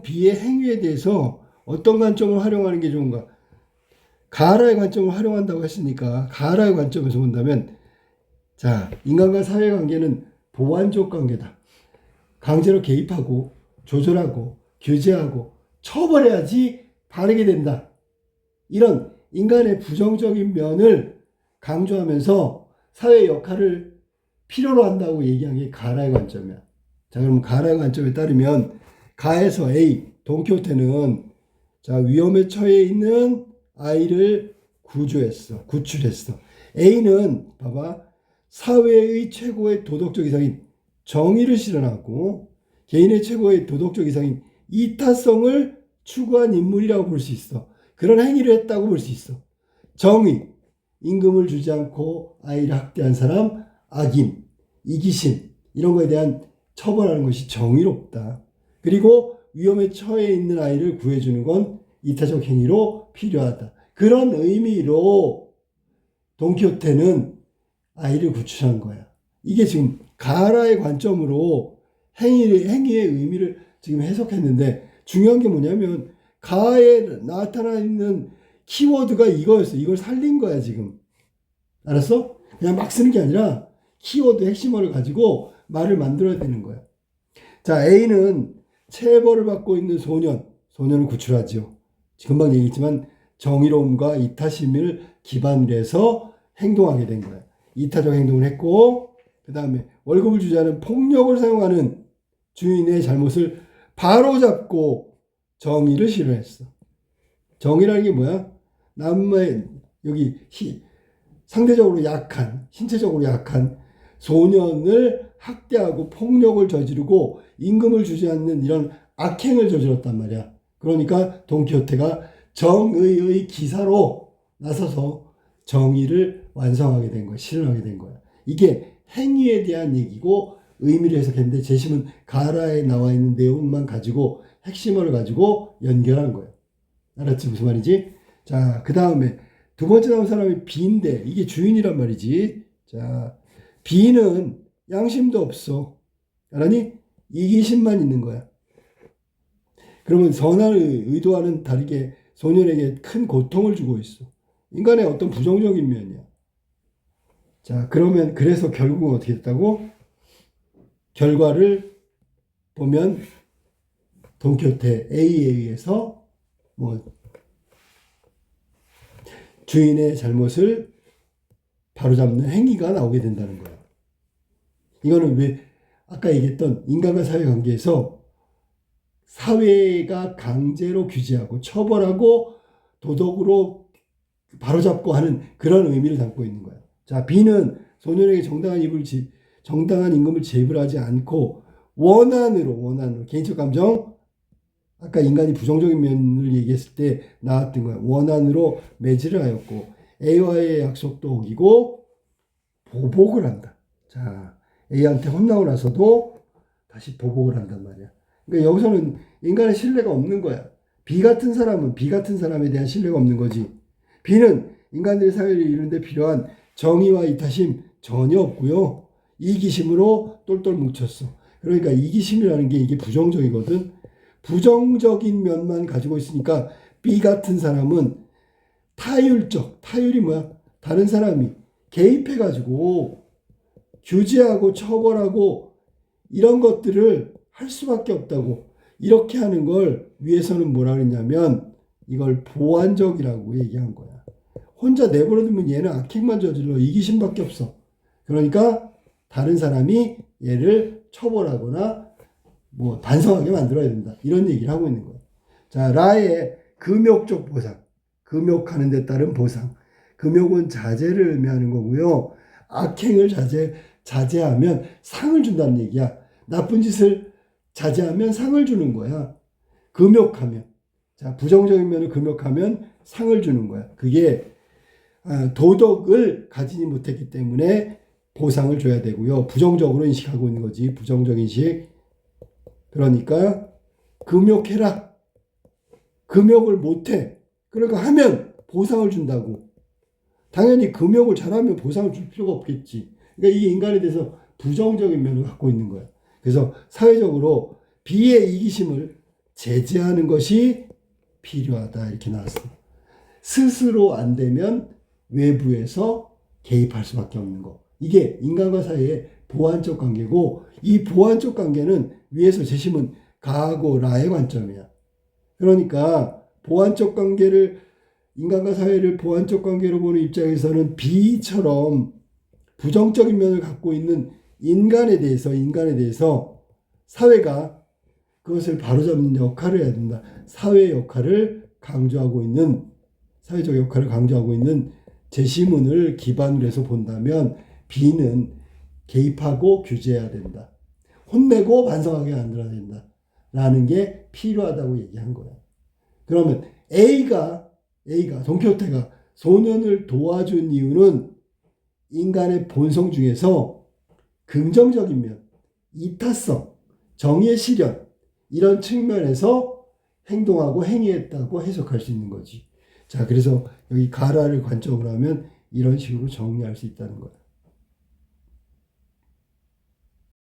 B의 행위에 대해서 어떤 관점을 활용하는 게 좋은가? 가하라의 관점을 활용한다고 했으니까 가하라의 관점에서 본다면, 자, 인간과 사회관계는 보완적 관계다. 강제로 개입하고 조절하고 규제하고 처벌해야지 바르게 된다. 이런 인간의 부정적인 면을 강조하면서 사회 역할을 필요로 한다고 얘기한 게 가하라의 관점이야. 자, 그럼 가하라의 관점에 따르면 가에서 A, 돈키호테는 자, 위험에 처해 있는 아이를 구출했어. A는 봐봐, 사회의 최고의 도덕적 이상인 정의를 실현하고 개인의 최고의 도덕적 이상인 이타성을 추구한 인물이라고 볼 수 있어. 그런 행위를 했다고 볼 수 있어. 정의, 임금을 주지 않고 아이를 학대한 사람, 악인, 이기심, 이런 거에 대한 처벌하는 것이 정의롭다. 그리고 위험에 처해 있는 아이를 구해주는 건 이타적 행위로 필요하다. 그런 의미로 돈키호테는 아이를 구출한 거야. 이게 지금 가하라의 관점으로 행위의 의미를 지금 해석했는데, 중요한 게 뭐냐면 가하에 나타나 있는 키워드가 이거였어. 이걸 살린 거야 지금. 알았어? 그냥 막 쓰는 게 아니라 키워드 핵심어를 가지고 말을 만들어야 되는 거야. 자, A는 체벌을 받고 있는 소년을 구출하죠. 금방 얘기했지만 정의로움과 이타심을 기반으로 해서 행동하게 된 거야. 이타적 행동을 했고, 그 다음에 월급을 주지 않은 폭력을 사용하는 주인의 잘못을 바로잡고 정의를 실현했어. 정의라는 게 뭐야? 남의 여기 상대적으로 약한, 신체적으로 약한 소년을 학대하고 폭력을 저지르고 임금을 주지 않는 이런 악행을 저질렀단 말이야. 그러니까 돈키호테가 정의의 기사로 나서서 정의를 완성하게 된 거야. 실현하게 된 거야. 이게 행위에 대한 얘기고 의미를 해석했는데, 재심은 가하라에 나와 있는 내용만 가지고 핵심어를 가지고 연결한 거야. 알았지? 무슨 말이지? 자, 그 다음에 두 번째 나온 사람이 B인데 이게 주인이란 말이지. 자, B는 양심도 없어. 알았니? 이기심만 있는 거야. 그러면 선한의 의도와는 다르게 소년에게 큰 고통을 주고 있어. 인간의 어떤 부정적인 면이야. 자, 그러면 그래서 결국은 어떻게 됐다고? 결과를 보면 돈키호테 A에 의해서 뭐 주인의 잘못을 바로잡는 행위가 나오게 된다는 거야. 이거는 왜 아까 얘기했던 인간과 사회관계에서 사회가 강제로 규제하고 처벌하고 도덕으로 바로잡고 하는 그런 의미를 담고 있는 거야. 자, B는 소년에게 정당한 임금을 지불하지 않고 원한으로 개인적 감정, 아까 인간이 부정적인 면을 얘기했을 때 나왔던 거야. 원한으로 매질을 하였고 A와의 약속도 어기고 보복을 한다. 자, A한테 혼나고 나서도 다시 보복을 한단 말이야. 그러니까 여기서는 인간의 신뢰가 없는 거야. B 같은 사람은 B 같은 사람에 대한 신뢰가 없는 거지. B는 인간들의 사회를 이루는 데 필요한 정의와 이타심 전혀 없고요. 이기심으로 똘똘 뭉쳤어. 그러니까 이기심이라는 게 이게 부정적이거든. 부정적인 면만 가지고 있으니까 B 같은 사람은 타율이 뭐야? 다른 사람이 개입해가지고 규제하고 처벌하고 이런 것들을 할 수밖에 없다고. 이렇게 하는 걸 위에서는 뭐라 그랬냐면 이걸 보완적이라고 얘기한 거야. 혼자 내버려두면 얘는 악행만 저질러 이기심밖에 없어. 그러니까 다른 사람이 얘를 처벌하거나 뭐 반성하게 만들어야 된다. 이런 얘기를 하고 있는 거야. 자, 라의 금욕적 보상. 금욕하는 데 따른 보상. 금욕은 자제를 의미하는 거고요. 악행을 자제하면 상을 준다는 얘기야. 나쁜 짓을 자제하면 상을 주는 거야. 금욕하면. 자, 부정적인 면을 금욕하면 상을 주는 거야. 그게 도덕을 가지지 못했기 때문에 보상을 줘야 되고요. 부정적으로 인식하고 있는 거지. 부정적 인식. 그러니까 금욕해라. 금욕을 못해. 그러니까 하면 보상을 준다고. 당연히 금욕을 잘하면 보상을 줄 필요가 없겠지. 그러니까 이게 인간에 대해서 부정적인 면을 갖고 있는 거야. 그래서 사회적으로 B의 이기심을 제재하는 것이 필요하다 이렇게 나왔습니다. 스스로 안 되면 외부에서 개입할 수밖에 없는 거. 이게 인간과 사이의 보완적 관계고 이 보완적 관계는 위에서 제시문 가하고 라의 관점이야. 그러니까 보완적 관계를 인간과 사회를 보완적 관계로 보는 입장에서는 B처럼 부정적인 면을 갖고 있는 인간에 대해서 사회가 그것을 바로잡는 역할을 해야 된다. 사회 역할을 강조하고 있는 사회적 역할을 강조하고 있는 제시문을 기반으로 해서 본다면 B는 개입하고 규제해야 된다. 혼내고 반성하게 만들어야 된다. 라는 게 필요하다고 얘기한 거야. 그러면 A가 돈키호테가 소년을 도와준 이유는 인간의 본성 중에서 긍정적인 면, 이타성, 정의의 실현 이런 측면에서 행동하고 행위했다고 해석할 수 있는 거지. 자, 그래서 여기 가라를 관점으로 하면 이런 식으로 정리할 수 있다는 거야.